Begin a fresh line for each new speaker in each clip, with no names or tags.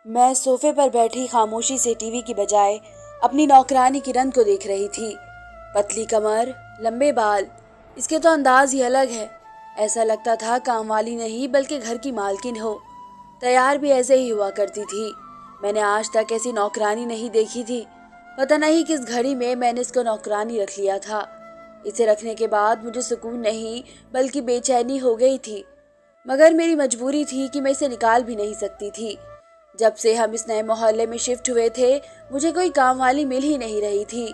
मैं सोफे पर बैठी खामोशी से टीवी की बजाय अपनी नौकरानी किरण को देख रही थी। पतली कमर, लंबे बाल, इसके तो अंदाज ही अलग है। ऐसा लगता था काम वाली नहीं बल्कि घर की मालकिन हो। तैयार भी ऐसे ही हुआ करती थी। मैंने आज तक ऐसी नौकरानी नहीं देखी थी। पता नहीं किस घड़ी में मैंने इसको नौकरानी रख लिया था। इसे रखने के बाद मुझे सुकून नहीं बल्कि बेचैनी हो गई थी। मगर मेरी मजबूरी थी कि मैं इसे निकाल भी नहीं सकती थी। जब से हम इस नए मोहल्ले में शिफ्ट हुए थे, मुझे कोई काम वाली मिल ही नहीं रही थी।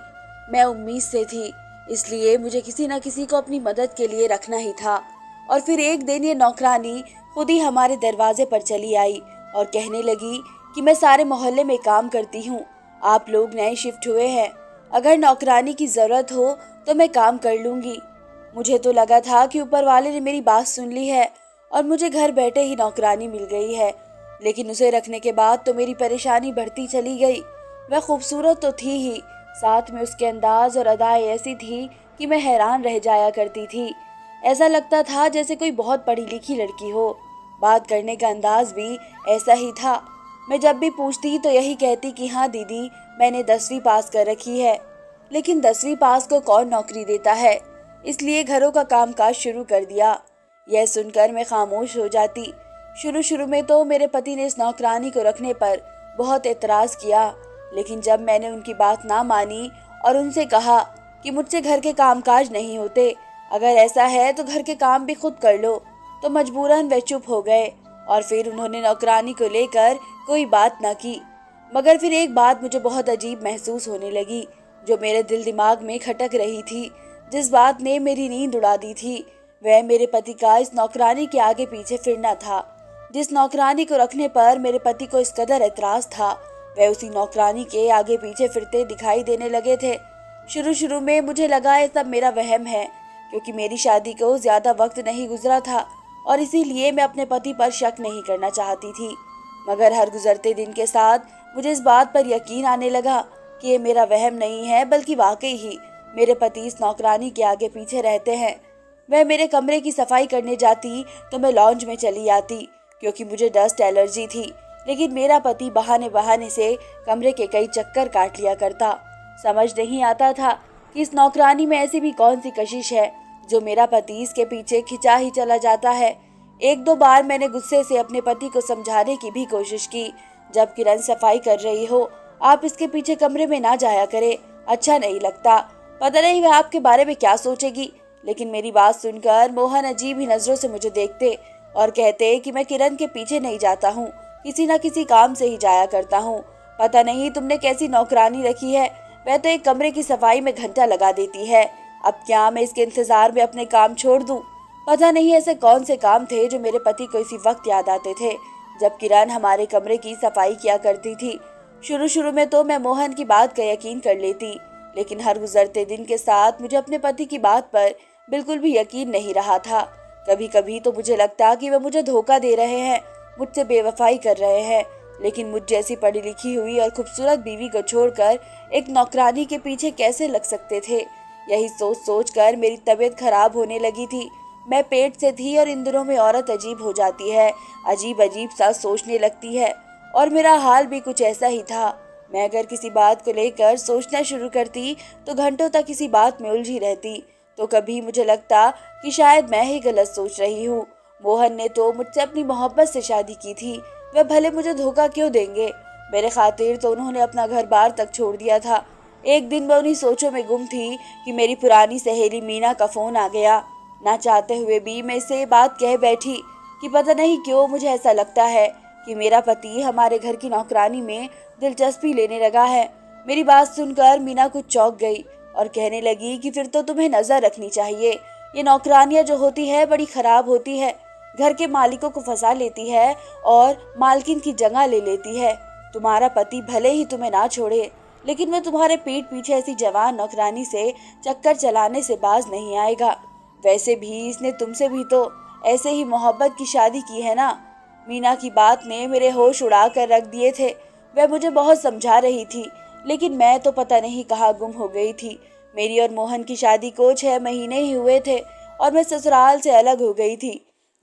मैं उम्मीद से थी, इसलिए मुझे किसी न किसी को अपनी मदद के लिए रखना ही था। और फिर एक दिन ये नौकरानी खुद ही हमारे दरवाजे पर चली आई और कहने लगी कि मैं सारे मोहल्ले में काम करती हूँ, आप लोग नए शिफ्ट हुए हैं, अगर नौकरानी की ज़रूरत हो तो मैं काम कर लूँगी। मुझे तो लगा था कि ऊपर वाले ने मेरी बात सुन ली है और मुझे घर बैठे ही नौकरानी मिल गई है। लेकिन उसे रखने के बाद तो मेरी परेशानी बढ़ती चली गई। वह खूबसूरत तो थी ही, साथ में उसके अंदाज और अदाएं ऐसी थी कि मैं हैरान रह जाया करती थी। ऐसा लगता था जैसे कोई बहुत पढ़ी लिखी लड़की हो। बात करने का अंदाज भी ऐसा ही था। मैं जब भी पूछती तो यही कहती कि हाँ दीदी, मैंने 10वीं पास कर रखी है। लेकिन 10वीं पास को कौन नौकरी देता है, इसलिए घरों का कामकाज शुरू कर दिया। यह सुनकर मैं खामोश हो जाती। शुरू में तो मेरे पति ने इस नौकरानी को रखने पर बहुत एतराज़ किया, लेकिन जब मैंने उनकी बात ना मानी और उनसे कहा कि मुझसे घर के कामकाज नहीं होते, अगर ऐसा है तो घर के काम भी खुद कर लो, तो मजबूरन वे चुप हो गए और फिर उन्होंने नौकरानी को लेकर कोई बात ना की। मगर फिर एक बात मुझे बहुत अजीब महसूस होने लगी, जो मेरे दिल दिमाग में खटक रही थी। जिस बात ने मेरी नींद उड़ा दी थी, वह मेरे पति का इस नौकरानी के आगे पीछे फिरना था। जिस नौकरानी को रखने पर मेरे पति को इस कदर एतराज था, वह उसी नौकरानी के आगे पीछे फिरते दिखाई देने लगे थे। शुरू में मुझे लगा ये सब मेरा वहम है, क्योंकि मेरी शादी को ज्यादा वक्त नहीं गुजरा था और इसीलिए मैं अपने पति पर शक नहीं करना चाहती थी। मगर हर गुजरते दिन के साथ मुझे इस बात पर यकीन आने लगा कि ये मेरा वहम नहीं है, बल्कि वाकई ही मेरे पति इस नौकरानी के आगे पीछे रहते हैं। वह मेरे कमरे की सफाई करने जाती तो मैं लॉन्ज में चली आती, क्योंकि मुझे डस्ट एलर्जी थी। लेकिन मेरा पति बहाने बहाने से कमरे के कई चक्कर काट लिया करता। समझ नहीं आता था कि इस नौकरानी में ऐसी भी कौन सी कशिश है जो मेरा पति इसके पीछे खिंचा ही चला जाता है। एक दो बार मैंने गुस्से से अपने पति को समझाने की भी कोशिश की, जब किरण सफाई कर रही हो, आप इसके पीछे कमरे में ना जाया करे, अच्छा नहीं लगता। पता नहीं वह आपके बारे में क्या सोचेगी। लेकिन मेरी बात सुनकर मोहन अजीब ही नजरों से मुझे देखते और कहते कि मैं किरण के पीछे नहीं जाता हूँ, किसी न किसी काम से ही जाया करता हूँ। पता नहीं तुमने कैसी नौकरानी रखी है, वह तो एक कमरे की सफाई में घंटा लगा देती है। अब क्या मैं इसके इंतजार में अपने काम छोड़ दूं? पता नहीं ऐसे कौन से काम थे जो मेरे पति को इसी वक्त याद आते थे जब किरण हमारे कमरे की सफाई किया करती थी। शुरू में तो मैं मोहन की बात का यकीन कर लेती, लेकिन हर गुजरते दिन के साथ मुझे अपने पति की बात पर बिल्कुल भी यकीन नहीं रहा था। कभी कभी तो मुझे लगता कि वह मुझे धोखा दे रहे हैं, मुझसे बेवफाई कर रहे हैं। लेकिन मुझ जैसी पढ़ी लिखी हुई और खूबसूरत बीवी को छोड़कर एक नौकरानी के पीछे कैसे लग सकते थे? यही सोच कर मेरी तबीयत खराब होने लगी थी। मैं पेट से थी और इन दिनों में औरत अजीब हो जाती है, अजीब अजीब सा सोचने लगती है, और मेरा हाल भी कुछ ऐसा ही था। मैं अगर किसी बात को लेकर सोचना शुरू करती तो घंटों तक किसी बात में उलझी रहती। तो कभी मुझे लगता कि शायद मैं ही गलत सोच रही हूँ। मोहन ने तो मुझसे अपनी मोहब्बत से शादी की थी, वह भले मुझे धोखा क्यों देंगे? मेरे खातिर तो उन्होंने अपना घर बार तक छोड़ दिया था। एक दिन मैं उन्हीं सोचों में गुम थी कि मेरी पुरानी सहेली मीना का फोन आ गया। ना चाहते हुए भी मैं इससे ये बात कह बैठी कि पता नहीं क्यों मुझे ऐसा लगता है कि मेरा पति हमारे घर की नौकरानी में दिलचस्पी लेने लगा है। मेरी बात सुनकर मीना कुछ चौंक गई और कहने लगी कि फिर तो तुम्हें नजर रखनी चाहिए। ये नौकरानियां जो होती है बड़ी खराब होती है, घर के मालिकों को फंसा लेती है और मालकिन की जगह ले लेती है। तुम्हारा पति भले ही तुम्हें ना छोड़े, लेकिन मैं तुम्हारे पीठ पीछे ऐसी जवान नौकरानी से चक्कर चलाने से बाज नहीं आएगा। वैसे भी इसने तुमसे भी तो ऐसे ही मोहब्बत की शादी की है ना। मीना की बात ने मेरे होश उड़ा कर रख दिए थे। वह मुझे बहुत समझा रही थी, लेकिन मैं तो पता नहीं कहाँ गुम हो गई थी। मेरी और मोहन की शादी को 6 महीने ही हुए थे और मैं ससुराल से अलग हो गई थी।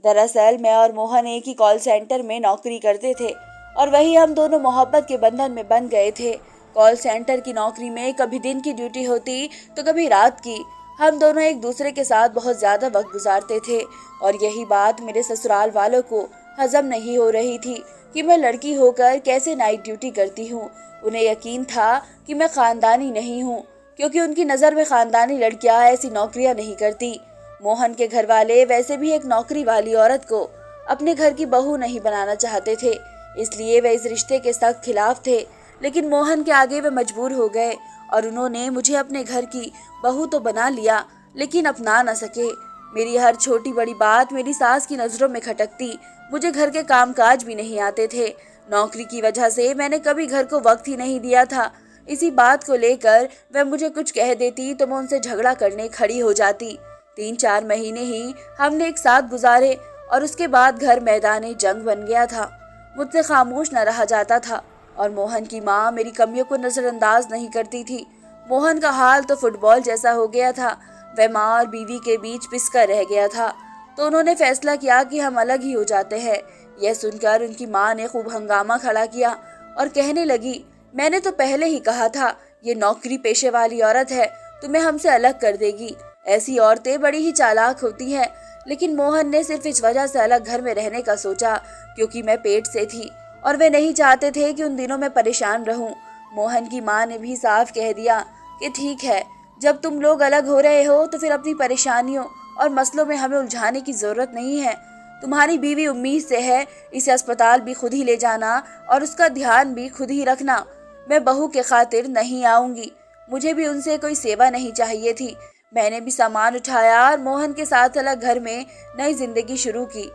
दरअसल मैं और मोहन एक ही कॉल सेंटर में नौकरी करते थे और वही हम दोनों मोहब्बत के बंधन में बंध गए थे। कॉल सेंटर की नौकरी में कभी दिन की ड्यूटी होती तो कभी रात की। हम दोनों एक दूसरे के साथ बहुत ज्यादा वक्त गुजारते थे और यही बात मेरे ससुराल वालों को हजम नहीं हो रही थी कि मैं लड़की होकर कैसे नाइट ड्यूटी करती हूँ। उन्हें यकीन था कि मैं खानदानी नहीं हूँ, क्योंकि उनकी नज़र में खानदानी लड़कियां ऐसी नौकरियां नहीं करती। मोहन के घर वाले वैसे भी एक नौकरी वाली औरत को अपने घर की बहू नहीं बनाना चाहते थे, इसलिए वे इस रिश्ते के सख्त खिलाफ थे। लेकिन मोहन के आगे वे मजबूर हो गए और उन्होंने मुझे अपने घर की बहू तो बना लिया, लेकिन अपना न सके। मेरी हर छोटी बड़ी बात मेरी सास की नज़रों में खटकती। मुझे घर के कामकाज भी नहीं आते थे। नौकरी की वजह से मैंने कभी घर को वक्त ही नहीं दिया था। इसी बात को लेकर वह मुझे कुछ कह देती तो मैं उनसे झगड़ा करने खड़ी हो जाती। 3-4 महीने ही हमने एक साथ गुजारे और उसके बाद घर मैदान जंग बन गया था। मुझसे खामोश न रहा जाता था और मोहन की माँ मेरी कमियों को नज़रअंदाज नहीं करती थी। मोहन का हाल तो फुटबॉल जैसा हो गया था। वह माँ और बीवी के बीच पिसकर रह गया था, तो उन्होंने फैसला किया कि हम अलग ही हो जाते हैं। यह सुनकर उनकी माँ ने खूब हंगामा खड़ा किया और कहने लगी, मैंने तो पहले ही कहा था ये नौकरी पेशे वाली औरत है, तुम्हें हमसे अलग कर देगी। ऐसी औरतें बड़ी ही चालाक होती हैं। लेकिन मोहन ने सिर्फ इस वजह से अलग घर में रहने का सोचा क्योंकि मैं पेट से थी और वे नहीं चाहते थे कि उन दिनों में परेशान रहूं। मोहन की माँ ने भी साफ कह दिया कि ठीक है, जब तुम लोग अलग हो रहे हो तो फिर अपनी परेशानियों और मसलों में हमें उलझाने की जरूरत नहीं है। तुम्हारी बीवी उम्मीद से है, इसे अस्पताल भी खुद ही ले जाना और उसका ध्यान भी खुद ही रखना। मैं बहू के खातिर नहीं आऊंगी। मुझे भी उनसे कोई सेवा नहीं चाहिए थी। मैंने भी सामान उठाया और मोहन के साथ अलग घर में नई जिंदगी शुरू की।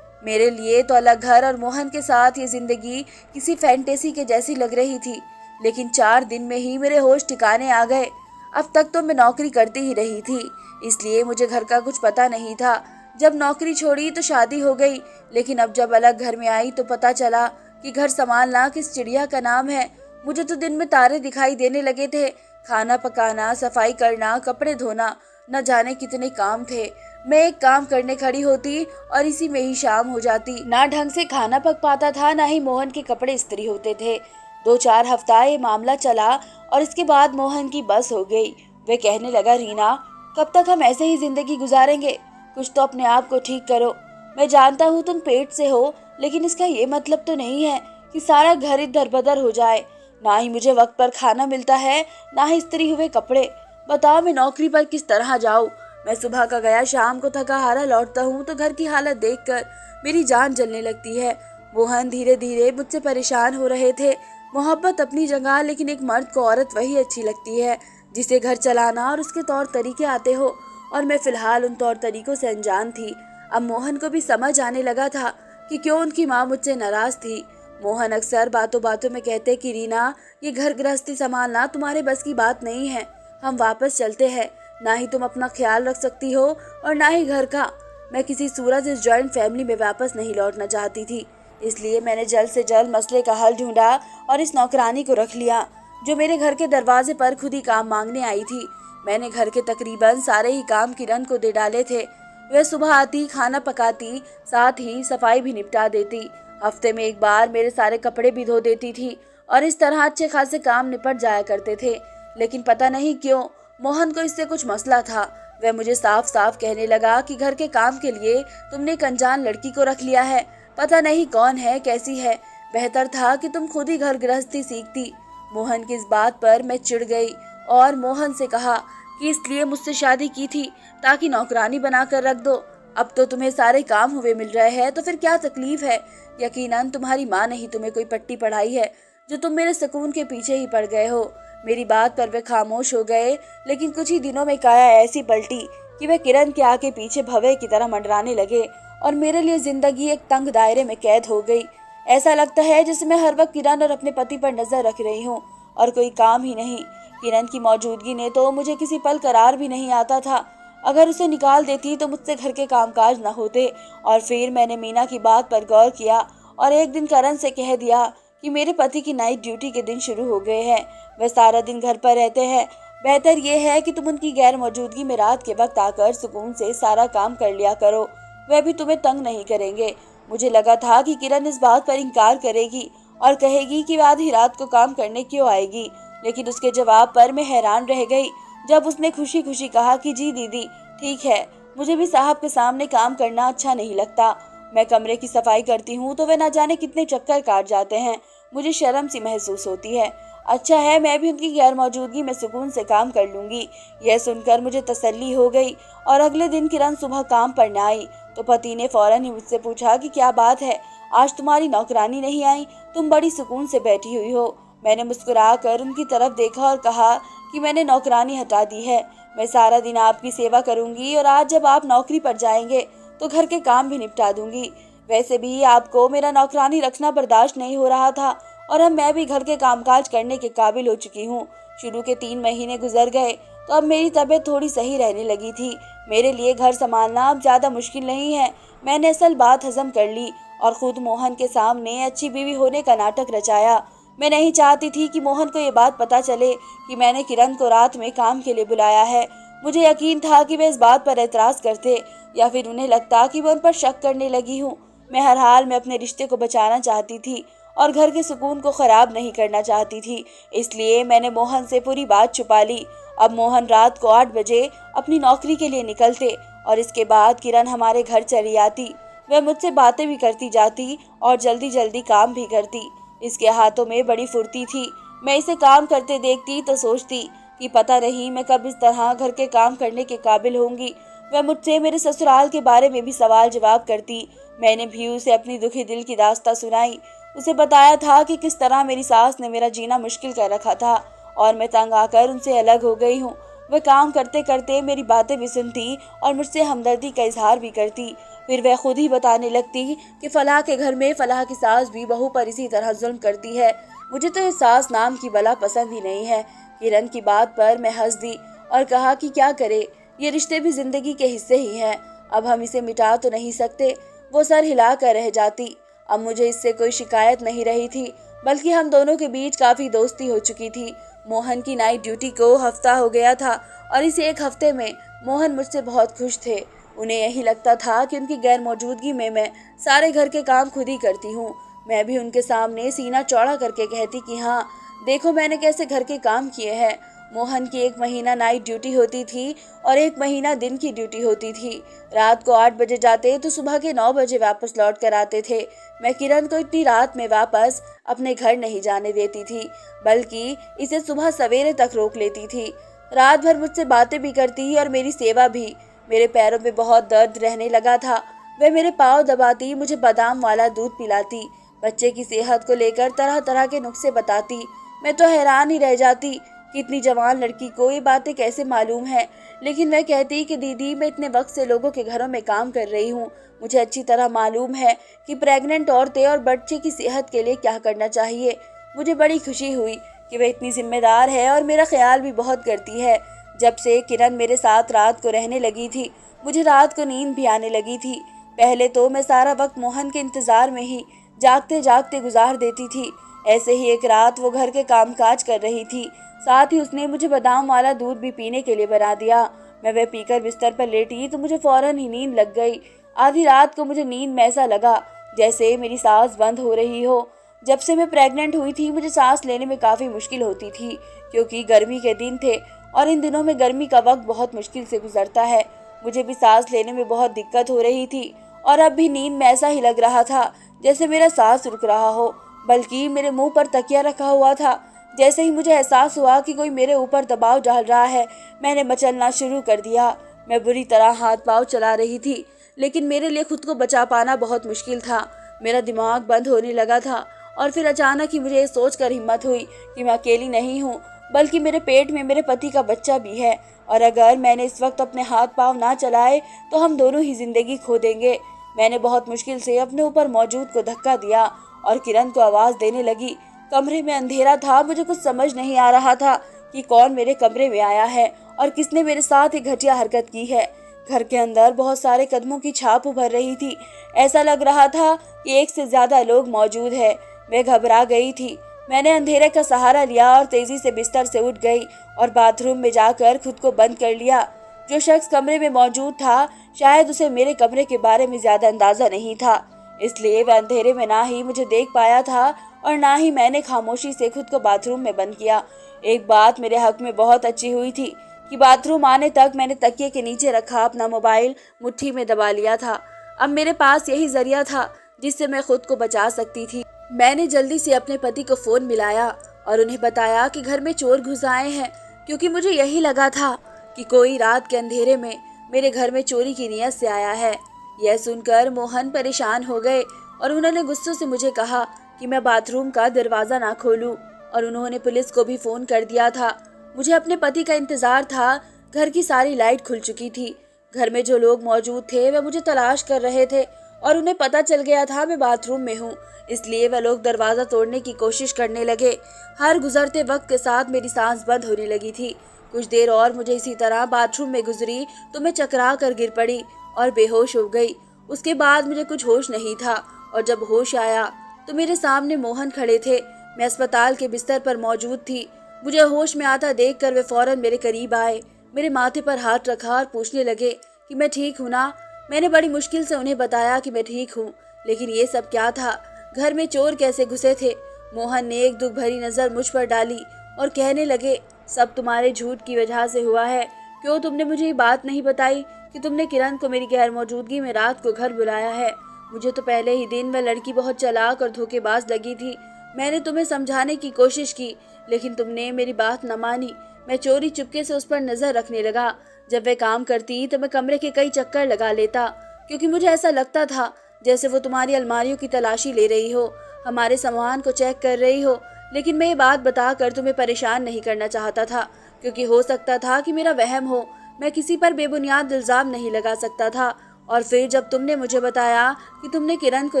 मेरे लिए तो अलग घर और मोहन के साथ ये जिंदगी किसी फैंटेसी के जैसी लग रही थी। लेकिन 4 दिन में ही मेरे होश ठिकाने आ गए। अब तक तो मैं नौकरी करती ही रही थी, इसलिए मुझे घर का कुछ पता नहीं था। जब नौकरी छोड़ी तो शादी हो गई, लेकिन अब जब अलग घर में आई तो पता चला कि घर संभालना किस चिड़िया का नाम है। मुझे तो दिन में तारे दिखाई देने लगे थे। खाना पकाना, सफाई करना, कपड़े धोना, न जाने कितने काम थे। मैं एक काम करने खड़ी होती और इसी में ही शाम हो जाती। ना ढंग से खाना पक पाता था, ना ही मोहन के कपड़े इस्त्री होते थे। 2-4 हफ्ता ये मामला चला और इसके बाद मोहन की बस हो गई। वे कहने लगा, रीना, कब तक हम ऐसे ही जिंदगी गुजारेंगे? कुछ तो अपने आप को ठीक करो। मैं जानता हूँ तुम पेट से हो, लेकिन इसका ये मतलब तो नहीं है कि सारा घर इधर बदर हो जाए। ना ही मुझे वक्त पर खाना मिलता है, ना ही इस्त्री हुए कपड़े। बताओ मैं नौकरी पर किस तरह जाऊँ? मैं सुबह का गया शाम को थका हारा लौटता हूँ तो घर की हालत देखकर मेरी जान जलने लगती है। मोहन धीरे धीरे मुझसे परेशान हो रहे थे। मोहब्बत अपनी जगह, लेकिन एक मर्द को औरत वही अच्छी लगती है जिसे घर चलाना और उसके तौर तरीके आते हो, और मैं फिलहाल उन तौर तरीकों से अनजान थी। अब मोहन को भी समझ आने लगा था कि क्यों उनकी माँ मुझसे नाराज थी। मोहन अक्सर बातों बातों में कहते कि रीना, ये घर गृहस्थी संभालना तुम्हारे बस की बात नहीं है, हम वापस चलते हैं। ना ही तुम अपना ख्याल रख सकती हो और ना ही घर का। मैं किसी सूरत इस जॉइंट फैमिली में वापस नहीं लौटना चाहती थी, इसलिए मैंने जल्द से जल्द मसले का हल ढूंढा और इस नौकरानी को रख लिया जो मेरे घर के दरवाजे पर खुद ही काम मांगने आई थी। मैंने घर के तकरीबन सारे ही काम किरण को दे डाले थे। वह सुबह आती, खाना पकाती, साथ ही सफाई भी निपटा देती। हफ्ते में एक बार मेरे सारे कपड़े भी धो देती थी और इस तरह अच्छे खासे काम निपट जाया करते थे। लेकिन पता नहीं क्यों मोहन को इससे कुछ मसला था। वह मुझे साफ साफ कहने लगा कि घर के काम के लिए तुमने एक अनजान लड़की को रख लिया है, पता नहीं कौन है, कैसी है, बेहतर था कि तुम खुद ही घर गृहस्थी सीखती। मोहन की इस बात पर मैं चिढ़ गई और मोहन से कहा कि इसलिए मुझसे शादी की थी ताकि नौकरानी बनाकर रख दो। अब तो तुम्हें सारे काम हुए मिल रहे हैं तो फिर क्या तकलीफ है? यकीनन तुम्हारी माँ ने ही तुम्हें कोई पट्टी पढ़ाई है जो तुम मेरे सुकून के पीछे ही पड़ गए हो। मेरी बात पर वे खामोश हो गए, लेकिन कुछ ही दिनों में काया ऐसी पलटी कि वे किरण के आगे पीछे भवे की तरह मंडराने लगे और मेरे लिए जिंदगी एक तंग दायरे में कैद हो गई। ऐसा लगता है जैसे मैं हर वक्त किरण और अपने पति पर नजर रख रही हूँ और कोई काम ही नहीं। किरण की मौजूदगी ने तो मुझे किसी पल करार भी नहीं आता था। अगर उसे निकाल देती तो मुझसे घर के कामकाज न होते। और फिर मैंने मीना की बात पर गौर किया और एक दिन करण से कह दिया कि मेरे पति की नाइट ड्यूटी के दिन शुरू हो गए हैं। वह सारा दिन घर पर रहते हैं। बेहतर यह है कि तुम उनकी गैर मौजूदगी में रात के वक्त आकर सुकून से सारा काम कर लिया करो, वह भी तुम्हें तंग नहीं करेंगे। मुझे लगा था कि किरण इस बात पर इनकार करेगी और कहेगी कि वह आधी रात को काम करने क्यों आएगी। लेकिन उसके जवाब पर मैं हैरान रह गई जब उसने खुशी खुशी कहा कि जी दीदी ठीक है, मुझे भी साहब के सामने काम करना अच्छा नहीं लगता। मैं कमरे की सफाई करती हूँ तो वे ना जाने कितने चक्कर काट जाते हैं, मुझे शर्म सी महसूस होती है। अच्छा है, मैं भी उनकी गैर मौजूदगी में सुकून से काम कर लूंगी। यह सुनकर मुझे तसल्ली हो गई। और अगले दिन किरण सुबह काम पर न आई तो पति ने फौरन ही मुझसे पूछा कि क्या बात है, आज तुम्हारी नौकरानी नहीं आई, तुम बड़ी सुकून से बैठी हुई हो। मैंने मुस्कुरा कर उनकी तरफ देखा और कहा कि मैंने नौकरानी हटा दी है, मैं सारा दिन आपकी सेवा करूंगी और आज जब आप नौकरी पर जाएंगे तो घर के काम भी निपटा दूंगी। वैसे भी आपको मेरा नौकरानी रखना बर्दाश्त नहीं हो रहा था और अब मैं भी घर के कामकाज करने के काबिल हो चुकी हूँ। शुरू के 3 महीने गुजर गए तो अब मेरी तबीयत थोड़ी सही रहने लगी थी। मेरे लिए घर संभालना अब ज़्यादा मुश्किल नहीं है। मैंने असल बात हजम कर ली और खुद मोहन के सामने अच्छी बीवी होने का नाटक रचाया। मैं नहीं चाहती थी कि मोहन को ये बात पता चले कि मैंने किरण को रात में काम के लिए बुलाया है। मुझे यकीन था कि वे इस बात पर एतराज़ करते या फिर उन्हें लगता कि मैं उन पर शक करने लगी हूँ। मैं हर हाल में अपने रिश्ते को बचाना चाहती थी और घर के सुकून को खराब नहीं करना चाहती थी, इसलिए मैंने मोहन से पूरी बात छुपा ली। अब मोहन रात को 8 बजे अपनी नौकरी के लिए निकलते और इसके बाद किरण हमारे घर चली आती। वह मुझसे बातें भी करती जाती और जल्दी जल्दी काम भी करती। इसके हाथों में बड़ी फुर्ती थी। मैं इसे काम करते देखती तो सोचती कि पता नहीं मैं कब इस तरह घर के काम करने के काबिल होंगी। वह मुझसे मेरे ससुराल के बारे में भी सवाल जवाब करती। मैंने भी उसे अपनी दुखी दिल की दास्तां सुनाई। उसे बताया था कि किस तरह मेरी सास ने मेरा जीना मुश्किल कर रखा था और मैं तंग आकर उनसे अलग हो गई हूँ। वह काम करते करते मेरी बातें भी सुनती और मुझसे हमदर्दी का इजहार भी करती। फिर वह खुद ही बताने लगती कि फलाह के घर में फलाह की सास भी बहू पर इसी तरह जुल्म करती है। मुझे तो ये सास नाम की बला पसंद ही नहीं है। किरण की बात पर मैं हंस दी और कहा कि क्या करे, ये रिश्ते भी जिंदगी के हिस्से ही हैं, अब हम इसे मिटा तो नहीं सकते। वो सर हिला कर रह जाती। अब मुझे इससे कोई शिकायत नहीं रही थी, बल्कि हम दोनों के बीच काफ़ी दोस्ती हो चुकी थी। मोहन की नाइट ड्यूटी को हफ्ता हो गया था और इस एक हफ्ते में मोहन मुझसे बहुत खुश थे। उन्हें यही लगता था कि उनकी गैर मौजूदगी में मैं सारे घर के काम खुद ही करती हूँ। मैं भी उनके सामने सीना चौड़ा करके कहती कि हाँ देखो मैंने कैसे घर के काम किए हैं। मोहन की 1 महीना नाइट ड्यूटी होती थी और 1 महीना दिन की ड्यूटी होती थी। रात को 8 बजे जाते तो सुबह के 9 बजे वापस लौट कर आते थे। मैं किरण को इतनी रात में वापस अपने घर नहीं जाने देती थी, बल्कि इसे सुबह सवेरे तक रोक लेती थी। रात भर मुझसे बातें भी करती और मेरी सेवा भी। मेरे पैरों में बहुत दर्द रहने लगा था। वह मेरे पाँव दबाती, मुझे बादाम वाला दूध पिलाती, बच्चे की सेहत को लेकर तरह तरह के नुस्खे बताती। मैं तो हैरान ही रह जाती कि इतनी जवान लड़की को ये बातें कैसे मालूम है। लेकिन वह कहती कि दीदी मैं इतने वक्त से लोगों के घरों में काम कर रही हूँ, मुझे अच्छी तरह मालूम है कि प्रेग्नेंट औरतें और बच्चे की सेहत के लिए क्या करना चाहिए। मुझे बड़ी खुशी हुई कि वह इतनी जिम्मेदार है और मेरा ख्याल भी बहुत करती है। जब से किरण मेरे साथ रात को रहने लगी थी, मुझे रात को नींद भी आने लगी थी। पहले तो मैं सारा वक्त मोहन के इंतज़ार में ही जागते जागते गुजार देती थी। ऐसे ही एक रात वो घर के कामकाज कर रही थी, साथ ही उसने मुझे बादाम वाला दूध भी पीने के लिए बना दिया। मैं वह पीकर बिस्तर पर लेटी तो मुझे फौरन ही नींद लग गई। आधी रात को मुझे नींद में ऐसा लगा जैसे मेरी सांस बंद हो रही हो। जब से मैं प्रेग्नेंट हुई थी मुझे सांस लेने में काफ़ी मुश्किल होती थी, क्योंकि गर्मी के दिन थे और इन दिनों में गर्मी का वक्त बहुत मुश्किल से गुजरता है। मुझे भी सांस लेने में बहुत दिक्कत हो रही थी और अब भी नींद में ऐसा ही लग रहा था जैसे मेरा सांस रुक रहा हो, बल्कि मेरे मुंह पर तकिया रखा हुआ था। जैसे ही मुझे एहसास हुआ कि कोई मेरे ऊपर दबाव डाल रहा है, मैंने मचलना शुरू कर दिया। मैं बुरी तरह हाथ पांव चला रही थी, लेकिन मेरे लिए खुद को बचा पाना बहुत मुश्किल था। मेरा दिमाग बंद होने लगा था और फिर अचानक ही मुझे ये सोचकर हिम्मत हुई कि मैं अकेली नहीं हूँ, बल्कि मेरे पेट में मेरे पति का बच्चा भी है और अगर मैंने इस वक्त अपने हाथ पांव ना चलाए तो हम दोनों ही जिंदगी खो देंगे। मैंने बहुत मुश्किल से अपने ऊपर मौजूद को धक्का दिया और किरण को आवाज़ देने लगी। कमरे में अंधेरा था, मुझे कुछ समझ नहीं आ रहा था कि कौन मेरे कमरे में आया है और किसने मेरे साथ एक घटिया हरकत की है। घर के अंदर बहुत सारे कदमों की छाप उभर रही थी। ऐसा लग रहा था कि एक से ज्यादा लोग मौजूद हैं। मैं घबरा गई थी। मैंने अंधेरे का सहारा लिया और तेजी से बिस्तर से उठ गई और बाथरूम में जाकर खुद को बंद कर लिया। जो शख्स कमरे में मौजूद था शायद उसे मेरे कमरे के बारे में ज्यादा अंदाजा नहीं था, इसलिए वह अंधेरे में ना ही मुझे देख पाया था और ना ही मैंने खामोशी से खुद को बाथरूम में बंद किया। एक बात मेरे हक में बहुत अच्छी हुई थी कि बाथरूम आने तक मैंने तकिए के नीचे रखा अपना मोबाइल मुट्ठी में दबा लिया था। अब मेरे पास यही जरिया था जिससे मैं खुद को बचा सकती थी। मैंने जल्दी से अपने पति को फोन मिलाया और उन्हें बताया कि घर में चोर घुस आए हैं, क्योंकि मुझे यही लगा था कि कोई रात के अंधेरे में मेरे घर में चोरी की नीयत से आया है। यह सुनकर मोहन परेशान हो गए और उन्होंने गुस्से से मुझे कहा कि मैं बाथरूम का दरवाजा ना खोलूं, और उन्होंने पुलिस को भी फोन कर दिया था। मुझे अपने पति का इंतजार था। घर की सारी लाइट खुल चुकी थी। घर में जो लोग मौजूद थे वे मुझे तलाश कर रहे थे और उन्हें पता चल गया था मैं बाथरूम में हूँ, इसलिए वे लोग दरवाजा तोड़ने की कोशिश करने लगे। हर गुजरते वक्त के साथ मेरी सांस बंद होने लगी थी। कुछ देर और मुझे इसी तरह बाथरूम में गुजरी तो मैं चकरा कर गिर पड़ी और बेहोश हो गई। उसके बाद मुझे कुछ होश नहीं था और जब होश आया तो मेरे सामने मोहन खड़े थे। मैं अस्पताल के बिस्तर पर मौजूद थी। मुझे होश में आता देखकर वे फौरन मेरे करीब आए, मेरे माथे पर हाथ रखा और पूछने लगे कि मैं ठीक हूँ ना। मैंने बड़ी मुश्किल से उन्हें बताया कि मैं ठीक हूँ, लेकिन ये सब क्या था? घर में चोर कैसे घुसे थे? मोहन ने एक दुख भरी नजर मुझ पर डाली और कहने लगे, सब तुम्हारे झूठ की वजह से हुआ है। क्यों तुमने मुझे ये बात नहीं बताई कि तुमने किरण को मेरी गैर मौजूदगी में रात को घर बुलाया है? मुझे तो पहले ही दिन वह लड़की बहुत चालाक और धोखेबाज लगी थी। मैंने तुम्हें समझाने की कोशिश की, लेकिन तुमने मेरी बात न मानी। मैं चोरी चुपके से उस पर नजर रखने लगा। जब वह काम करती तो मैं कमरे के कई चक्कर लगा लेता, क्योंकि मुझे ऐसा लगता था जैसे वो तुम्हारी अलमारियों की तलाशी ले रही हो, हमारे सामान को चेक कर रही हो। लेकिन मैं ये बात बताकर तुम्हें परेशान नहीं करना चाहता था, क्योंकि हो सकता था कि मेरा वहम हो। मैं किसी पर बेबुनियाद इल्जाम नहीं लगा सकता था। और फिर जब तुमने मुझे बताया कि तुमने किरण को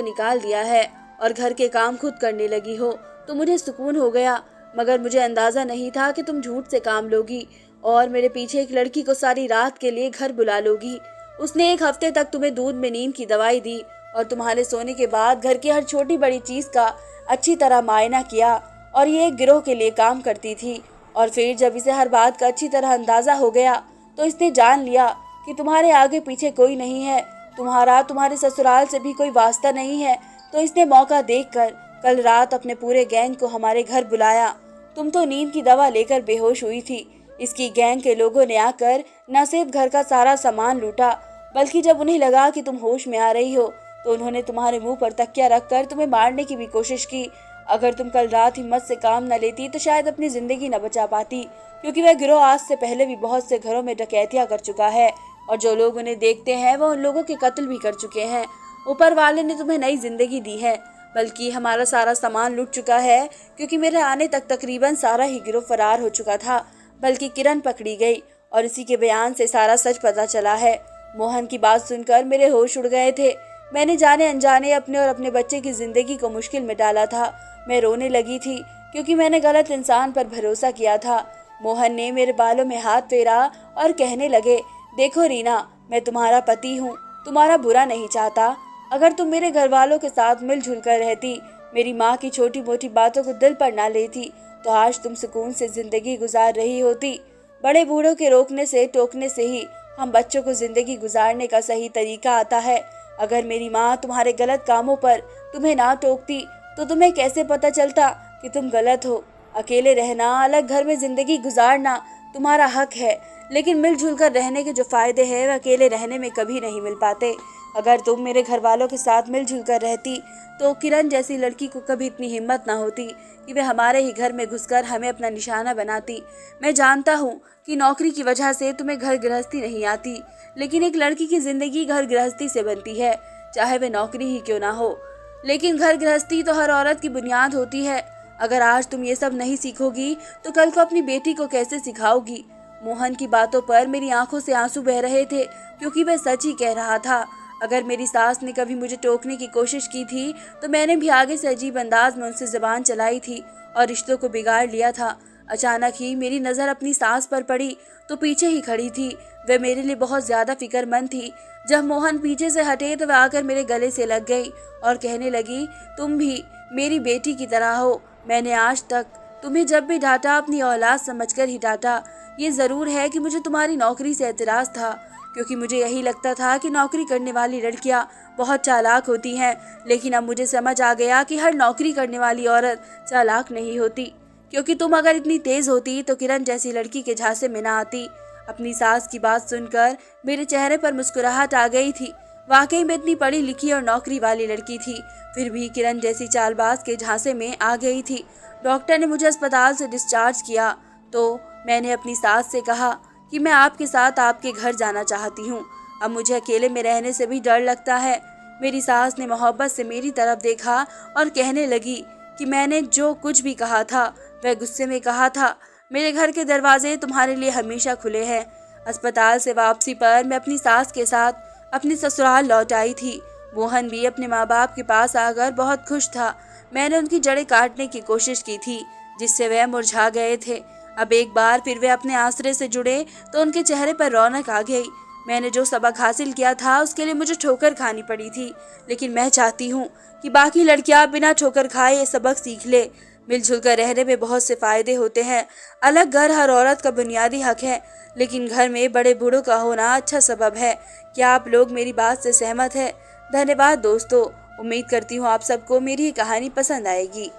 निकाल दिया है और घर के काम खुद करने लगी हो, तो मुझे सुकून हो गया। मगर मुझे अंदाजा नहीं था कि तुम झूठ से काम लोगी और मेरे पीछे एक लड़की को सारी रात के लिए घर बुला लोगी। उसने 1 हफ्ते तक तुम्हें दूध में नींद की दवाई दी और तुम्हारे सोने के बाद घर की हर छोटी बड़ी चीज का अच्छी तरह मायना किया, और ये एक गिरोह के लिए काम करती थी। और फिर जब इसे हर बात का अच्छी तरह अंदाजा हो गया तो इसने जान लिया कि तुम्हारे आगे पीछे कोई नहीं है, तुम्हारे ससुराल से भी कोई वास्ता नहीं है। तो इसने मौका देखकर कल रात अपने पूरे गैंग को हमारे घर बुलाया। तुम तो नींद की दवा लेकर बेहोश हुई थी। इसकी गैंग के लोगों ने आकर न सिर्फ घर का सारा सामान लूटा, बल्कि जब उन्हें लगा कि तुम होश में आ रही हो तो उन्होंने तुम्हारे मुंह पर तकिया रखकर तुम्हें मारने की भी कोशिश की। अगर तुम कल रात हिम्मत से काम न लेती तो शायद अपनी जिंदगी न बचा पाती, क्योंकि वह गिरोह आज से पहले भी बहुत से घरों में डकैतियां कर चुका है और जो लोग उन्हें देखते हैं वो उन लोगों के कत्ल भी कर चुके हैं। ऊपर वाले ने तुम्हें नई जिंदगी दी है, बल्कि हमारा सारा सामान लूट चुका है, क्योंकि मेरे आने तक तकरीबन सारा ही गिरोह फरार हो चुका था। बल्कि किरण पकड़ी गई और इसी के बयान से सारा सच पता चला है। मोहन की बात सुनकर मेरे होश उड़ गए थे। मैंने जाने अनजाने अपने और अपने बच्चे की जिंदगी को मुश्किल में डाला था। मैं रोने लगी थी क्योंकि मैंने गलत इंसान पर भरोसा किया था। मोहन ने मेरे बालों में हाथ फेरा और कहने लगे, देखो रीना, मैं तुम्हारा पति हूँ, तुम्हारा बुरा नहीं चाहता। अगर तुम मेरे घर वालों के साथ मिलजुल कर रहती, मेरी माँ की छोटी मोटी बातों को दिल पर ना लेती, तो आज तुम सुकून से जिंदगी गुजार रही होती। बड़े बूढ़ों के रोकने से टोकने से ही हम बच्चों को जिंदगी गुजारने का सही तरीका आता है। अगर मेरी माँ तुम्हारे गलत कामों पर तुम्हें ना टोकती तो तुम्हें कैसे पता चलता कि तुम गलत हो। अकेले रहना, अलग घर में जिंदगी गुजारना तुम्हारा हक है, लेकिन मिलजुल कर रहने के जो फायदे हैं वह अकेले रहने में कभी नहीं मिल पाते। अगर तुम मेरे घर वालों के साथ मिलजुल कर रहती तो किरण जैसी लड़की को कभी इतनी हिम्मत ना होती कि वह हमारे ही घर में घुसकर हमें अपना निशाना बनाती। मैं जानता हूँ कि नौकरी की वजह से तुम्हें घर गृहस्थी नहीं आती, लेकिन एक लड़की की जिंदगी घर गृहस्थी से बनती है, चाहे वह नौकरी ही क्यों ना हो। लेकिन घर गृहस्थी तो हर औरत की बुनियाद होती है। अगर आज तुम ये सब नहीं सीखोगी तो कल को अपनी बेटी को कैसे सिखाओगी। मोहन की बातों पर मेरी आंखों से आंसू बह रहे थे, क्योंकि वह सच ही कह रहा था। अगर मेरी सास ने कभी मुझे टोकने की कोशिश की थी तो मैंने भी आगे से अजीब अंदाज में उनसे जुबान चलाई थी और रिश्तों को बिगाड़ लिया था। अचानक ही मेरी नज़र अपनी सास पर पड़ी तो पीछे ही खड़ी थी। वह मेरे लिए बहुत ज़्यादा फिक्रमंद थी। जब मोहन पीछे से हटे तो वह आकर मेरे गले से लग गई और कहने लगी, तुम भी मेरी बेटी की तरह हो। मैंने आज तक तुम्हें जब भी डांटा अपनी औलाद समझकर ही डांटा। ये ज़रूर है कि मुझे तुम्हारी नौकरी से एतराज़ था, क्योंकि मुझे यही लगता था कि नौकरी करने वाली लड़कियां बहुत चालाक होती हैं। लेकिन अब मुझे समझ आ गया कि हर नौकरी करने वाली औरत चालाक नहीं होती, क्योंकि तुम अगर इतनी तेज होती तो किरण जैसी लड़की के झांसे में ना आती। अपनी सास की बात सुनकर मेरे चेहरे पर मुस्कुराहट आ गई थी। वाकई में इतनी पढ़ी लिखी और नौकरी वाली लड़की थी, फिर भी किरण जैसी चालबाज के झांसे में आ गई थी। डॉक्टर ने मुझे अस्पताल से डिस्चार्ज किया तो मैंने अपनी सास से कहा कि मैं आपके साथ आपके घर जाना चाहती हूँ। अब मुझे अकेले में रहने से भी डर लगता है। मेरी सास ने मोहब्बत से मेरी तरफ देखा और कहने लगी कि मैंने जो कुछ भी कहा था वह गुस्से में कहा था। मेरे घर के दरवाजे तुम्हारे लिए हमेशा खुले हैं। अस्पताल से वापसी पर मैं अपनी सास के साथ अपनी ससुराल लौट आई थी। मोहन भी अपने माँ बाप के पास आकर बहुत खुश था। मैंने उनकी जड़ें काटने की कोशिश की थी, जिससे वह मुरझा गए थे। अब एक बार फिर वे अपने आसरे से जुड़े तो उनके चेहरे पर रौनक आ गई। मैंने जो सबक हासिल किया था उसके लिए मुझे ठोकर खानी पड़ी थी, लेकिन मैं चाहती हूँ कि बाकी लड़कियां बिना ठोकर खाए ये सबक सीख ले। मिलजुल कर रहने में बहुत से फायदे होते हैं। अलग घर हर औरत का बुनियादी हक है, लेकिन घर में बड़े बूढ़ों का होना अच्छा सबब है। क्या आप लोग मेरी बात से सहमत हैं? धन्यवाद दोस्तों। उम्मीद करती हूँ आप सबको मेरी ये कहानी पसंद आएगी।